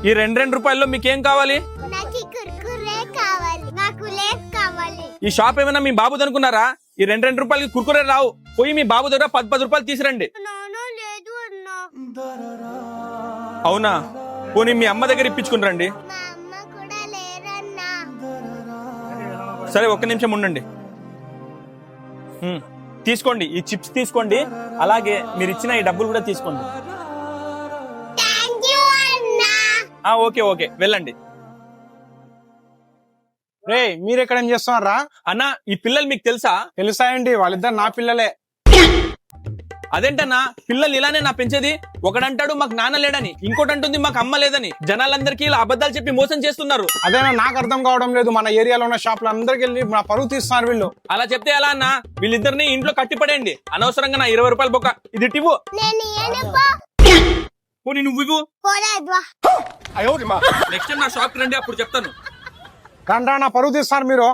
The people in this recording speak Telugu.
ఈ రెండు రూపాయల్లో మీకేం కావాలి? ఈ షాప్ ఏమైనా మీ బాబు అనుకున్నారా? ఈ రెండు రూపాయలకి కుర్కురే రావు. పోయి మీ బాబు దగ్గర 10 రూపాయలు తీసిరండి. అవునా? పోనీ మీ అమ్మ దగ్గర ఇప్పించుకుని రండి. సరే, ఒక్క నిమిషం ఉండండి. తీసుకోండి, ఈ చిప్స్ తీసుకోండి. అలాగే మీరు ఇచ్చిన ఈ డబ్బులు కూడా తీసుకోండి. ఓకే ఓకే, వెళ్ళండి. రే, మీరు ఎక్కడ ఏం చేస్తున్నారా? అన్నా, ఈ పిల్లలు మీకు తెలుసా? తెలుసాయండి, వాళ్ళిద్దరు నా పిల్లలే. అదేంటన్నా, పిల్లలు ఇలానే నా పెంచేది? ఒకడంటాడు మాకు నాన్న లేడని, ఇంకోటి అంటుంది మాకు అమ్మ లేదని. జనాలందరికీ ఇలా అబద్ధాలు చెప్పి మోసం చేస్తున్నారు. అదేనా నాకు అర్థం కావడం లేదు. మన ఏరియాలో ఉన్న షాపులు అందరికి వెళ్ళి నా పరువు తీస్తున్నారు వీళ్ళు. అలా చెప్తే ఎలా అన్నా? వీళ్ళిద్దరిని ఇంట్లో కట్టిపడేయండి. అనవసరంగా నా 20 రూపాయలు బొక్క. ఇది ఇవ్వు. పోనీ నువ్వు ఇవ్వు. నెక్స్ట్ టైం నా షాప్ రండి, అప్పుడు చెప్తాను. కంటా నా పరువు తీస్తారు మీరు.